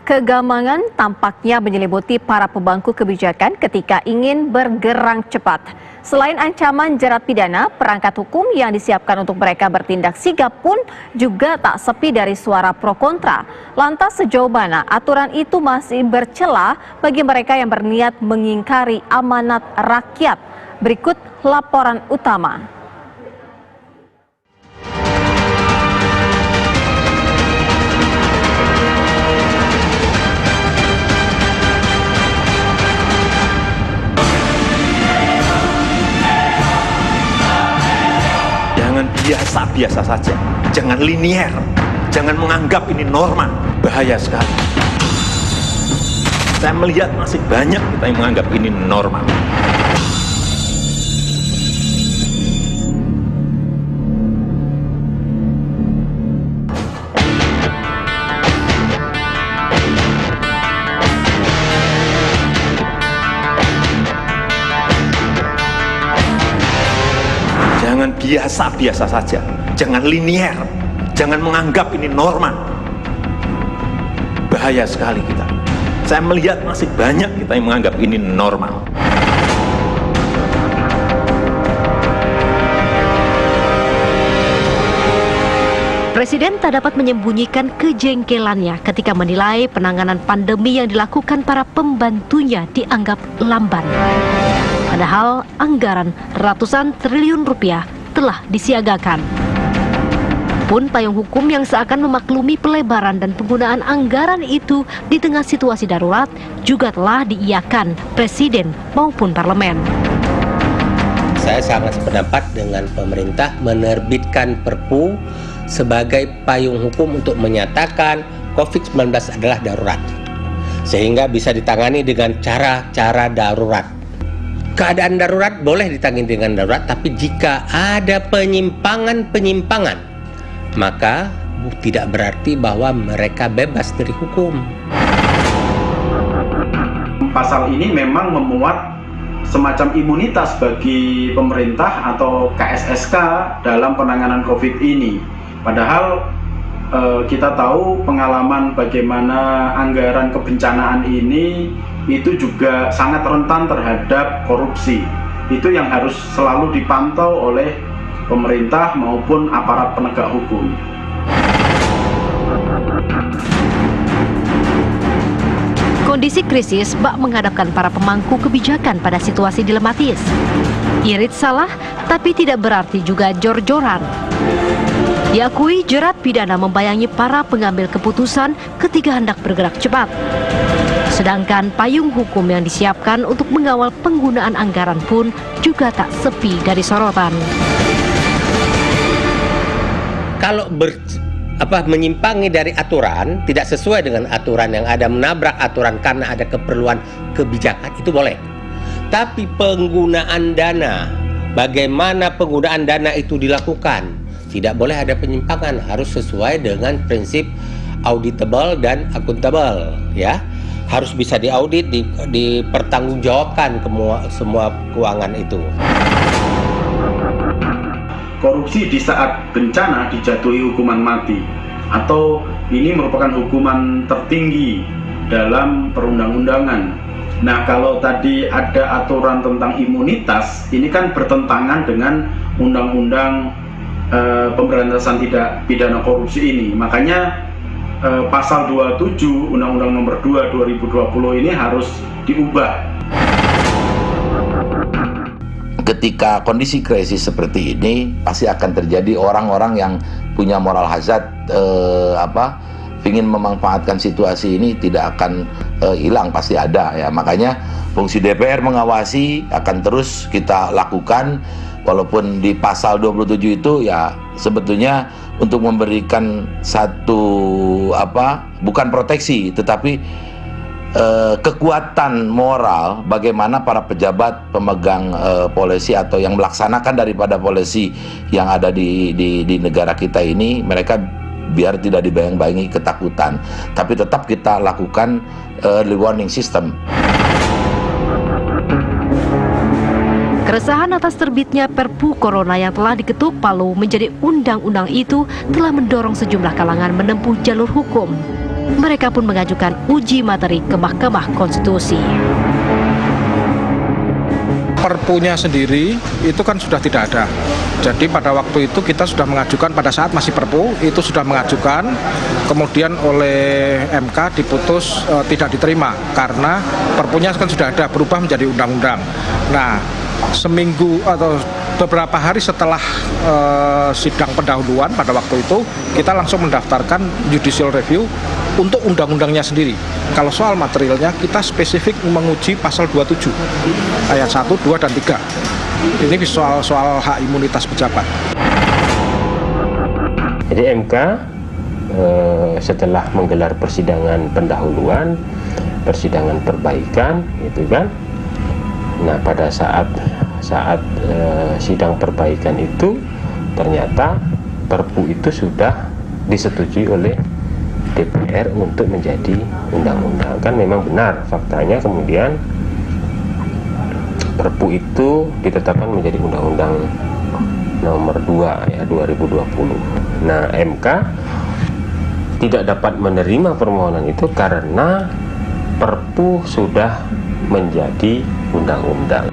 Kegamangan tampaknya menyelimuti para pemangku kebijakan ketika ingin bergerak cepat. Selain ancaman jerat pidana, perangkat hukum yang disiapkan untuk mereka bertindak sigap pun juga tak sepi dari suara pro kontra. Lantas sejauh mana aturan itu masih bercelah bagi mereka yang berniat mengingkari amanat rakyat? Berikut laporan utama. Jangan biasa-biasa saja, jangan linier, jangan menganggap ini normal, bahaya sekali. Saya melihat masih banyak kita yang menganggap ini normal. Jangan biasa-biasa saja, jangan linier, jangan menganggap ini normal. Bahaya sekali kita. Saya melihat masih banyak kita yang menganggap ini normal. Presiden tak dapat menyembunyikan kejengkelannya ketika menilai penanganan pandemi yang dilakukan para pembantunya dianggap lamban. Padahal anggaran ratusan triliun rupiah telah disiagakan. Pun payung hukum yang seakan memaklumi pelebaran dan penggunaan anggaran itu di tengah situasi darurat juga telah diiyakan Presiden maupun Parlemen. Saya sangat sependapat dengan pemerintah menerbitkan Perpu sebagai payung hukum untuk menyatakan COVID-19 adalah darurat, sehingga bisa ditangani dengan cara-cara darurat. Keadaan darurat boleh ditangani dengan darurat, tapi jika ada penyimpangan-penyimpangan, maka tidak berarti bahwa mereka bebas dari hukum. Pasal ini memang memuat semacam imunitas bagi pemerintah atau KSSK dalam penanganan COVID ini. Padahal kita tahu pengalaman bagaimana anggaran kebencanaan ini itu juga sangat rentan terhadap korupsi. Itu yang harus selalu dipantau oleh pemerintah maupun aparat penegak hukum. Kondisi krisis bak menghadapkan para pemangku kebijakan pada situasi dilematis. Irit salah, tapi tidak berarti juga jor-joran. Diakui jerat pidana membayangi para pengambil keputusan ketika hendak bergerak cepat. Sedangkan payung hukum yang disiapkan untuk mengawal penggunaan anggaran pun juga tak sepi dari sorotan. Kalau menyimpangi dari aturan, tidak sesuai dengan aturan yang ada, menabrak aturan karena ada keperluan kebijakan, itu boleh. Tapi penggunaan dana, bagaimana penggunaan dana itu dilakukan, tidak boleh ada penyimpangan, harus sesuai dengan prinsip auditable dan akuntabel, ya. Harus bisa diaudit, dipertanggungjawabkan semua keuangan itu. Korupsi di saat bencana dijatuhi hukuman mati, atau ini merupakan hukuman tertinggi dalam perundang-undangan. Nah, kalau tadi ada aturan tentang imunitas, ini kan bertentangan dengan undang-undang pemberantasan tindak pidana korupsi ini. Makanya pasal 27 Undang-Undang Nomor 2 2020 ini harus diubah. Ketika kondisi krisis seperti ini, pasti akan terjadi orang-orang yang punya moral hazard, ingin memanfaatkan situasi ini, tidak akan hilang, pasti ada ya. Makanya fungsi DPR mengawasi akan terus kita lakukan, walaupun di pasal 27 itu ya sebetulnya untuk memberikan satu bukan proteksi, tetapi kekuatan moral bagaimana para pejabat pemegang polisi atau yang melaksanakan daripada polisi yang ada di negara kita ini, mereka biar tidak dibayang-bayangi ketakutan, tapi tetap kita lakukan early warning system. Keresahan atas terbitnya Perpu Corona yang telah diketuk palu menjadi undang-undang itu telah mendorong sejumlah kalangan menempuh jalur hukum. Mereka pun mengajukan uji materi ke Mahkamah Konstitusi. Perpunya sendiri itu kan sudah tidak ada. Jadi pada waktu itu kita sudah mengajukan, pada saat masih perpu itu sudah mengajukan, kemudian oleh MK diputus tidak diterima karena perpunya kan sudah ada, berubah menjadi undang-undang. Nah, seminggu atau beberapa hari setelah sidang pendahuluan pada waktu itu, kita langsung mendaftarkan judicial review untuk undang-undangnya sendiri. Kalau soal materialnya, kita spesifik menguji pasal 27 ayat 1, 2, dan 3. Ini soal hak imunitas pejabat. Jadi MK setelah menggelar persidangan pendahuluan, persidangan perbaikan, gitu kan. Nah, pada saat sidang perbaikan itu ternyata Perpu itu sudah disetujui oleh DPR untuk menjadi undang-undang. Kan memang benar faktanya, kemudian Perpu itu ditetapkan menjadi undang-undang nomor 2 ya 2020. Nah, MK tidak dapat menerima permohonan itu karena Perpu sudah menjadi undang-undang.